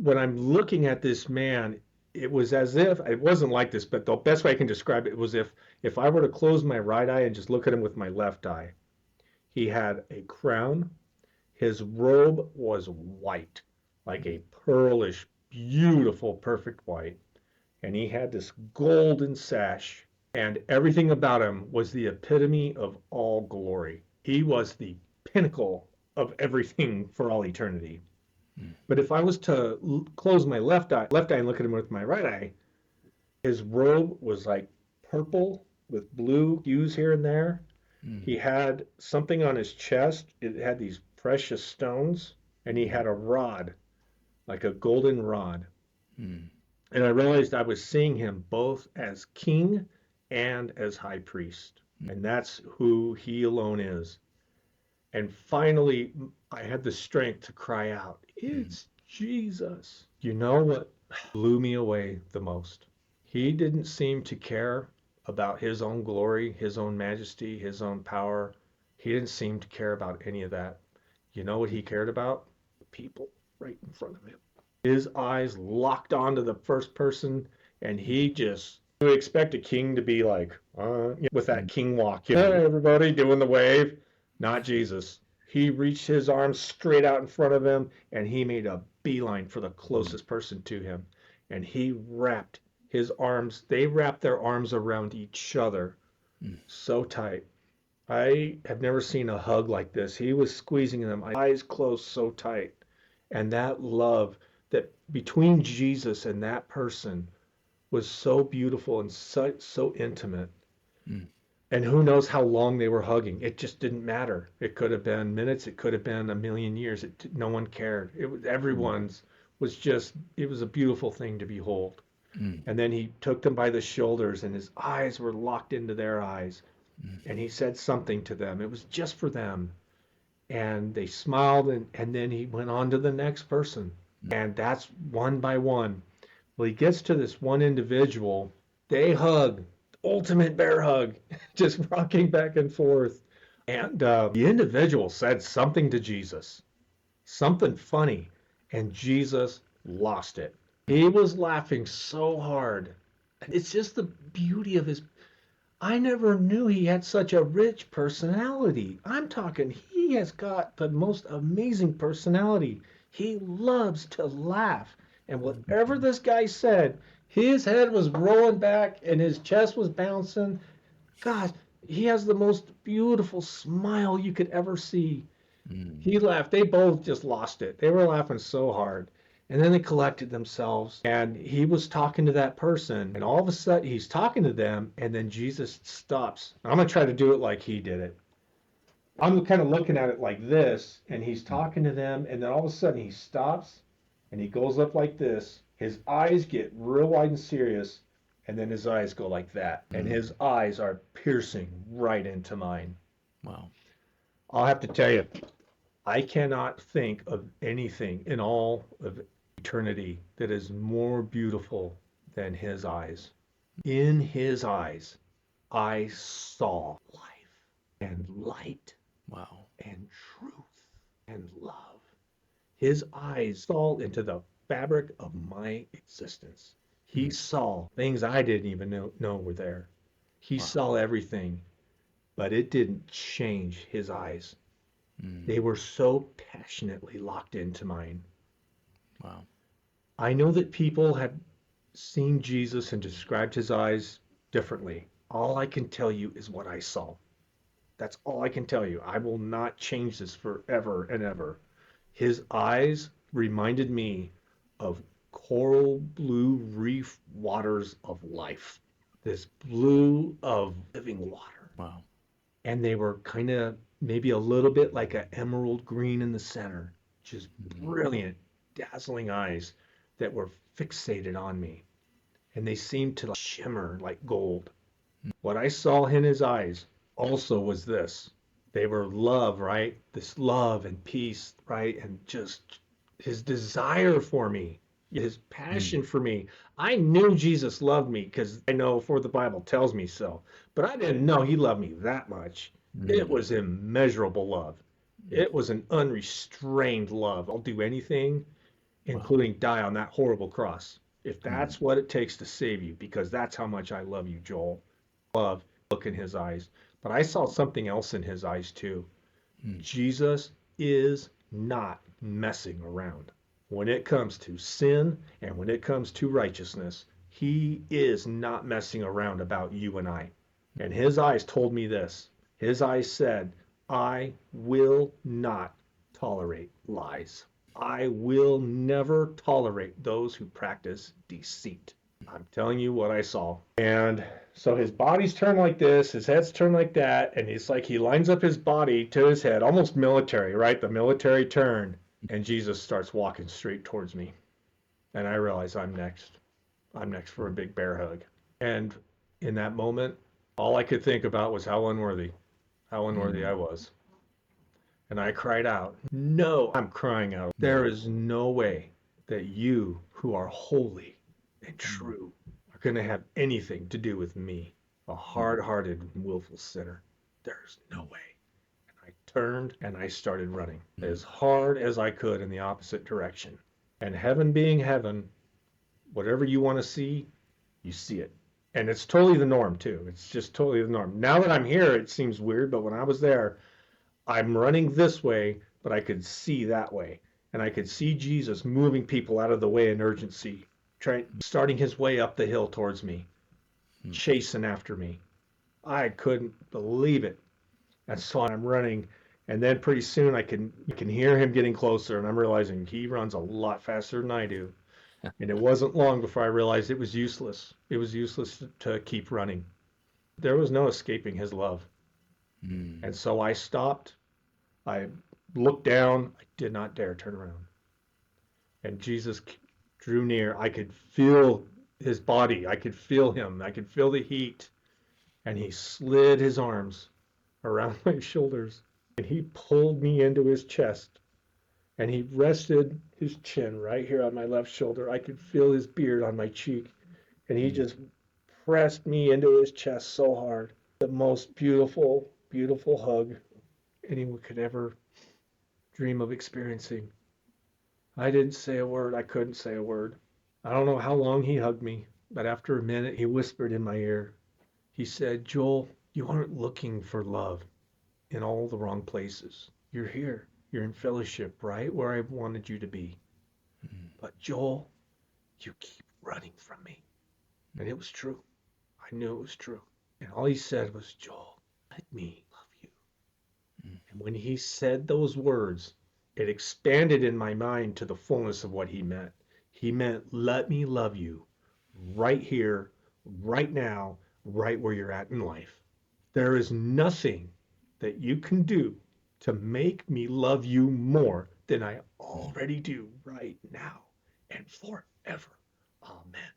when I'm looking at this man, it was as if it wasn't like this, but the best way I can describe it was if I were to close my right eye and just look at him with my left eye, he had a crown. His robe was white, like a pearlish, beautiful, perfect white. And he had this golden sash, and everything about him was the epitome of all glory. He was the pinnacle of everything for all eternity. Mm. But if I was to close my left eye and look at him with my right eye, his robe was like purple with blue hues here and there. Mm. He had something on his chest. It had these precious stones, and he had a rod, like a golden rod. Mm. And I realized I was seeing him both as king and as high priest. And that's who he alone is. And finally, I had the strength to cry out, Mm. "It's Jesus." You know what blew me away the most? He didn't seem to care about his own glory, his own majesty, his own power. He didn't seem to care about any of that. You know what he cared about? The people right in front of him. His eyes locked onto the first person, and he just, you would expect a king to be like, with that Mm. king walk, hey, everybody doing the wave. Not Jesus. He reached his arms straight out in front of him, and he made a beeline for the closest person to him. And he wrapped his arms, they wrapped their arms around each other Mm. so tight. I have never seen a hug like this. He was squeezing them, eyes closed so tight. And that love that between Jesus and that person was so beautiful and so intimate. Mm. And who knows how long they were hugging? It just didn't matter. It could have been minutes. It could have been a million years. No one cared. It was Mm. everyone's was just. It was a beautiful thing to behold. Mm. And then he took them by the shoulders, and his eyes were locked into their eyes. Mm. And he said something to them. It was just for them. And they smiled, and then he went on to the next person. And that's one by one. Well, he gets to this one individual. They hug, ultimate bear hug, just rocking back and forth. And the individual said something to Jesus, something funny, and Jesus lost it. He was laughing so hard. It's just the beauty of his. I never knew he had such a rich personality. I'm talking, he has got the most amazing personality. He loves to laugh. And whatever this guy said, his head was rolling back and his chest was bouncing. Gosh, he has the most beautiful smile you could ever see. Mm. He laughed. They both just lost it. They were laughing so hard. And then they collected themselves. And he was talking to that person. And all of a sudden, he's talking to them. And then Jesus stops. I'm going to try to do it like he did it. I'm kind of looking at it like this. And he's Mm. talking to them. And then all of a sudden, he stops. And he goes up like this. His eyes get real wide and serious. And then his eyes go like that. And Mm. his eyes are piercing right into mine. Wow. I'll have to tell you, I cannot think of anything in all of eternity that is more beautiful than his eyes. In his eyes, I saw life and light Wow. and truth and love. His eyes saw into the fabric of my existence. He Mm. saw things I didn't even know were there. He Wow. saw everything, but it didn't change his eyes. Mm. They were so passionately locked into mine. Wow. I know that people have seen Jesus and described his eyes differently. All I can tell you is what I saw. That's all I can tell you. I will not change this forever and ever. His eyes reminded me of coral blue reef waters of life, this blue of living water. Wow. And they were kind of maybe a little bit like an emerald green in the center. Just Mm. brilliant, dazzling eyes that were fixated on me. And they seemed to shimmer like gold. What I saw in his eyes also was this. They were love, right? This love and peace, right? And just his desire for me, his Mm. passion for me. I knew Jesus loved me because I know for the Bible tells me so, but I didn't know he loved me that much. It Mm. was immeasurable love. Mm. It was an unrestrained love. I'll do anything. including die on that horrible cross. If Mm. that's what it takes to save you, because that's how much I love you, Joel. Love, look in his eyes. But I saw something else in his eyes too. Mm. Jesus is not messing around. When it comes to sin and when it comes to righteousness, he is not messing around about you and I. And his eyes told me this. His eyes said, I will not tolerate lies. I will never tolerate those who practice deceit. I'm telling you what I saw. And so his body's turned like this, his head's turned like that, and it's like he lines up his body to his head, almost military, right? The military turn. And Jesus starts walking straight towards me. And I realize I'm next. I'm next for a big bear hug. And in that moment, all I could think about was how unworthy I was. And I cried out, no, I'm crying out. There is no way that you who are holy and true are going to have anything to do with me, a hard-hearted, willful sinner. There's no way. And I turned and I started running as hard as I could in the opposite direction. And heaven being heaven, whatever you want to see, you see it. And it's totally the norm too. It's just totally the norm. Now that I'm here, it seems weird, but when I was there, I'm running this way, but I could see that way. And I could see Jesus moving people out of the way in urgency, starting his way up the hill towards me, chasing after me. I couldn't believe it. And so I'm running, and then pretty soon you can hear him getting closer, and I'm realizing he runs a lot faster than I do. And it wasn't long before I realized it was useless. It was useless to keep running. There was no escaping his love. And so I stopped. I looked down. I did not dare turn around. And Jesus drew near. I could feel his body. I could feel him. I could feel the heat. And he slid his arms around my shoulders. And he pulled me into his chest. And he rested his chin right here on my left shoulder. I could feel his beard on my cheek. And he just pressed me into his chest so hard. The most beautiful, beautiful hug anyone could ever dream of experiencing. I didn't say a word. I couldn't say a word. I don't know how long he hugged me, but after a minute, he whispered in my ear. He said, Joel, you aren't looking for love in all the wrong places. You're here. You're in fellowship, right where I wanted you to be. But Joel, you keep running from me. And it was true. I knew it was true. And all he said was, Joel, let me love you. And when he said those words, it expanded in my mind to the fullness of what he meant. He meant, let me love you right here, right now, right where you're at in life. There is nothing that you can do to make me love you more than I already do right now and forever. Amen.